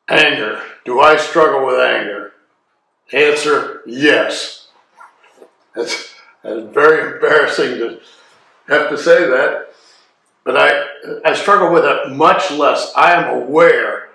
Anger. Do I struggle with anger? Answer, yes. It's very embarrassing to have to say that, but I struggle with it much less. I am aware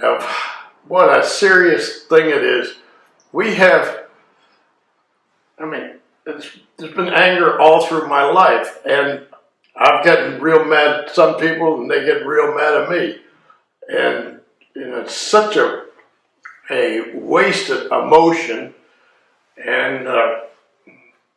of what a serious thing it is. We have, there's been anger all through my life, and I've gotten real mad at some people, and they get real mad at me. And it's such a wasted emotion, and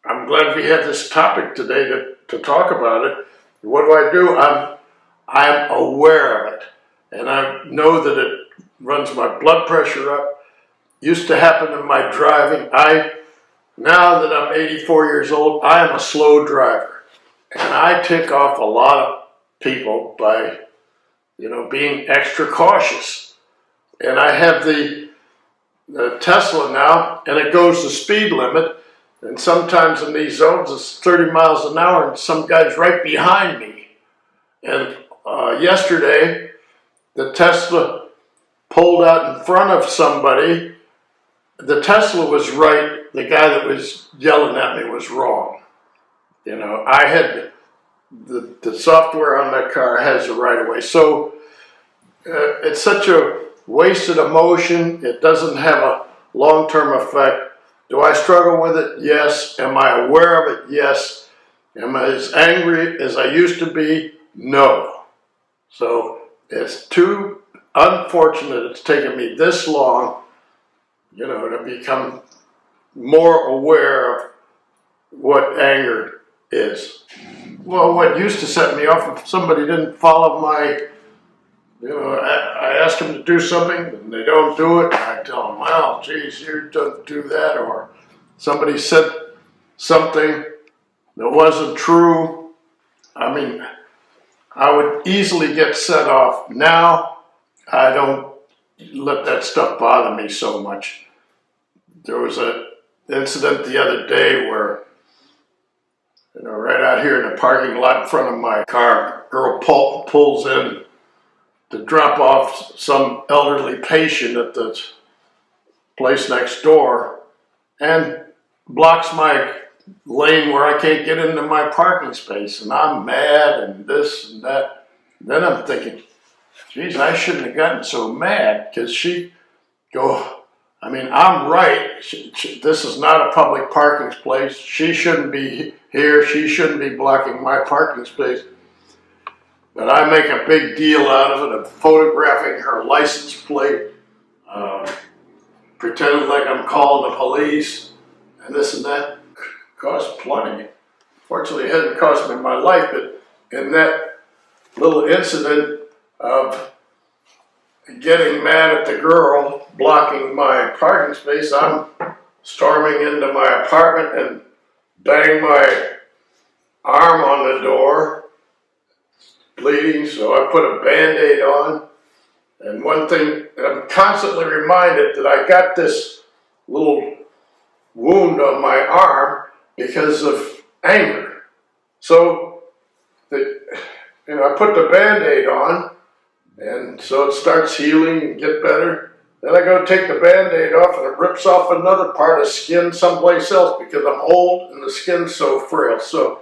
I'm glad we had this topic today to talk about it. What do? I'm aware of it, and I know that it runs my blood pressure up. Used to happen in my driving. Now that I'm 84 years old, I am a slow driver, and I tick off a lot of people by being extra cautious. And I have the Tesla now, and it goes the speed limit. And sometimes in these zones, it's 30 miles an hour, and some guy's right behind me. And yesterday, the Tesla pulled out in front of somebody. The Tesla was right. The guy that was yelling at me was wrong. I had the software on that car has the right of way. So it's such a wasted emotion. It doesn't have a long-term effect. Do I struggle with it? Yes. Am I aware of it? Yes. Am I as angry as I used to be? No. So it's too unfortunate it's taken me this long, to become more aware of what anger is. Well, what used to set me off if somebody didn't follow my, I ask them to do something and they don't do it, and I tell them, well, geez, you don't do that, or somebody said something that wasn't true. I would easily get set off. Now, I don't let that stuff bother me so much. There was an incident the other day where, right out here in the parking lot in front of my car, a girl pulls in to drop off some elderly patient at the place next door and blocks my lane where I can't get into my parking space. And I'm mad and this and that. Then I'm thinking, geez, I shouldn't have gotten so mad, because I'm right. This is not a public parking place. She shouldn't be here. She shouldn't be blocking my parking space. But I make a big deal out of it, of photographing her license plate, pretending like I'm calling the police, and this and that. Cost plenty. Fortunately, it hasn't cost me my life, but in that little incident of getting mad at the girl blocking my parking space, I'm storming into my apartment and bang my arm on the door, bleeding, so I put a Band-Aid on. And one thing, I'm constantly reminded that I got this little wound on my arm because of anger. So, I put the Band-Aid on, and so it starts healing and get better. Then I go take the Band-Aid off, and it rips off another part of skin someplace else because I'm old and the skin's so frail. So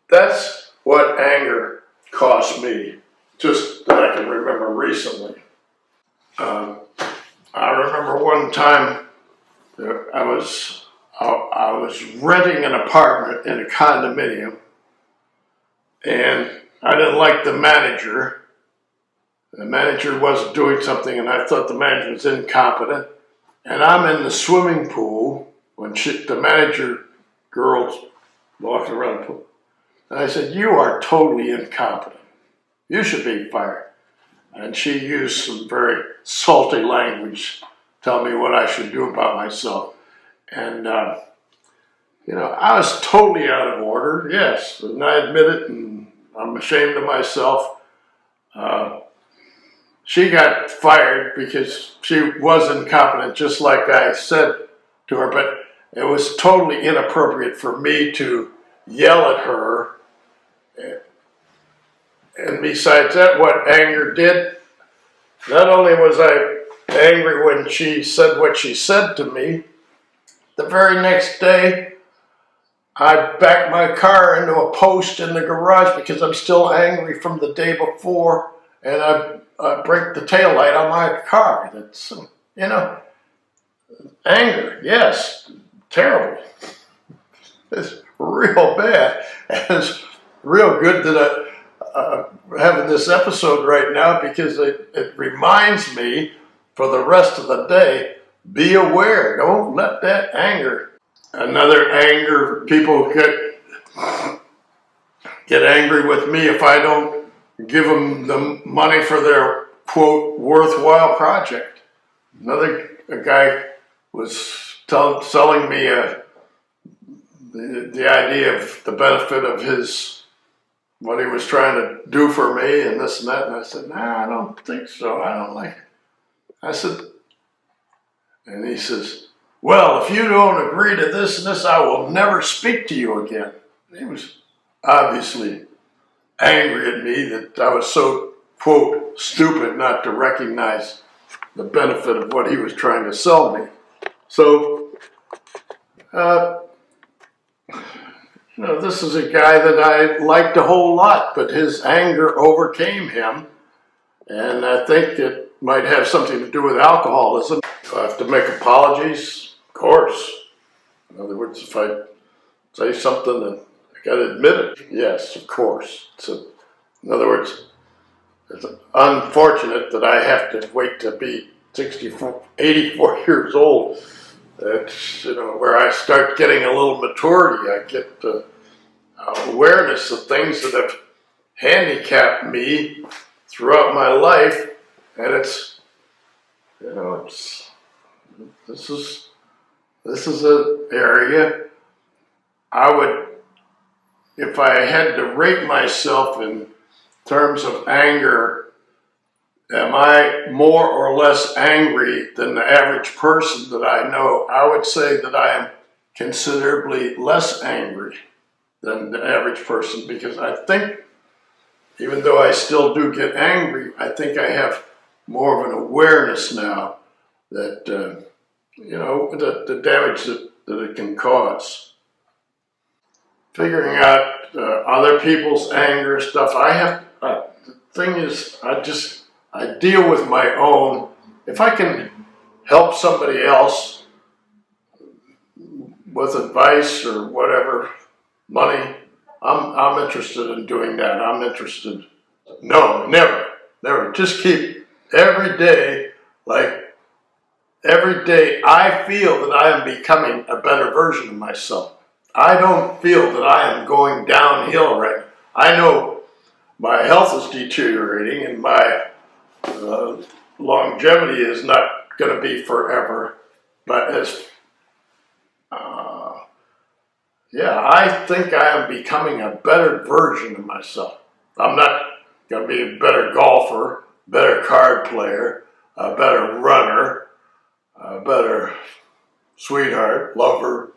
that's what anger cost me, just that I can remember recently. I remember one time I was renting an apartment in a condominium, and I didn't like the manager. The manager wasn't doing something, and I thought the manager was incompetent. And I'm in the swimming pool when the manager girl's walking around the pool. And I said, "You are totally incompetent. You should be fired." And she used some very salty language, tell me what I should do about myself. And, I was totally out of order, yes, and I admit it, and I'm ashamed of myself. She got fired because she was incompetent, just like I said to her, but it was totally inappropriate for me to yell at her. And besides that, what anger did, not only was I angry when she said what she said to me. The very next day, I backed my car into a post in the garage because I'm still angry from the day before, and I break the taillight on my car. That's, anger, yes, terrible. It's real bad. And it's real good that I'm having this episode right now because it reminds me for the rest of the day, be aware. Don't let that anger. Another anger, people get angry with me if I don't give them the money for their, quote, worthwhile project. A guy was selling me the idea of the benefit of what he was trying to do for me and this and that. And I said, nah, I don't think so. I don't like it. I said, and he says, well, if you don't agree to this and this, I will never speak to you again. He was obviously angry at me that I was so, quote, stupid not to recognize the benefit of what he was trying to sell me. So, this is a guy that I liked a whole lot, but his anger overcame him. And I think it might have something to do with alcoholism. Do I have to make apologies? Of course. In other words, if I say something, then I got to admit it. Yes, of course. In other words, it's unfortunate that I have to wait to be 84 years old. That's, where I start getting a little maturity. I get awareness of things that have handicapped me throughout my life, and this is an area I would, if I had to rate myself in terms of anger, am I more or less angry than the average person that I know? I would say that I am considerably less angry than the average person, because I think, even though I still do get angry, I think I have more of an awareness now that, the damage that it can cause. Figuring out other people's anger stuff, the thing is, I deal with my own. If I can help somebody else with advice or whatever, money, I'm interested in doing that. I'm interested. No, never. Just keep every day I feel that I am becoming a better version of myself. I don't feel that I am going downhill right now. I know my health is deteriorating and my longevity is not going to be forever, but I think I am becoming a better version of myself. I'm not going to be a better golfer, better card player, a better runner, a better sweetheart, lover.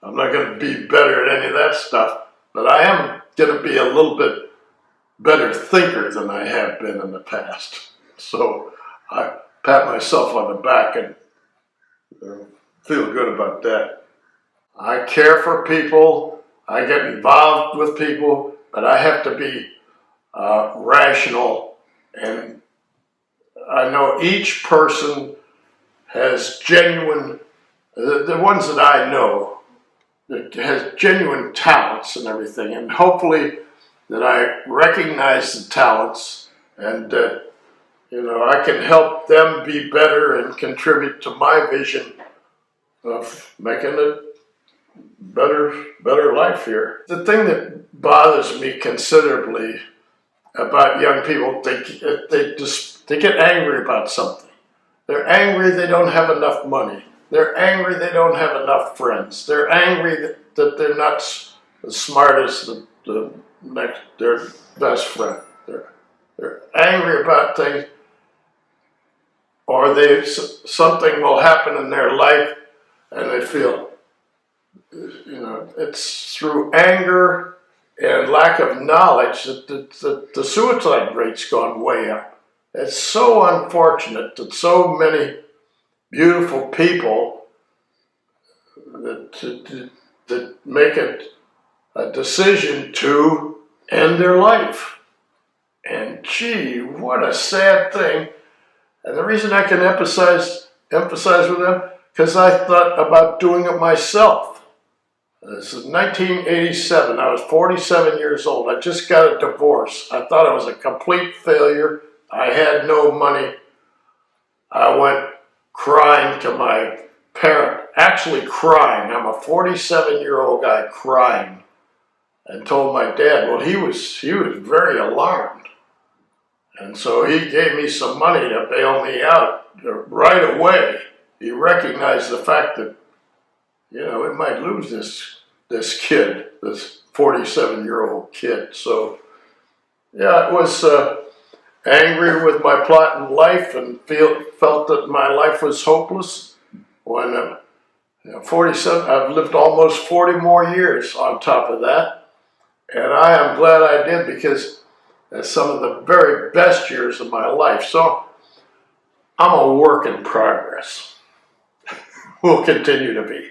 I'm not going to be better at any of that stuff, but I am going to be a little bit better thinker than I have been in the past. So I pat myself on the back and feel good about that. I care for people, I get involved with people, but I have to be rational, and I know each person has genuine, the ones that I know, that has genuine talents and everything, and hopefully that I recognize the talents and that, I can help them be better and contribute to my vision of making a better life here. The thing that bothers me considerably about young people, they get angry about something. They're angry they don't have enough money. They're angry they don't have enough friends. They're angry that they're not as smart as their best friend. They're angry about things, or something will happen in their life and they feel, it's through anger and lack of knowledge that the suicide rate's gone way up. It's so unfortunate that so many beautiful people that make a decision to end their life. And gee, what a sad thing. And the reason I can emphasize with them, because I thought about doing it myself. This is 1987. I was 47 years old. I just got a divorce. I thought I was a complete failure. I had no money. I went crying to my parent, actually crying. I'm a 47-year-old guy crying, and told my dad. Well, he was very alarmed. And so he gave me some money to bail me out right away. He recognized the fact that, we might lose this kid, this 47-year-old kid. So, yeah, it was angry with my plot in life and felt that my life was hopeless. When 47, I've lived almost 40 more years on top of that. And I am glad I did, because that's some of the very best years of my life. So I'm a work in progress. Will continue to be.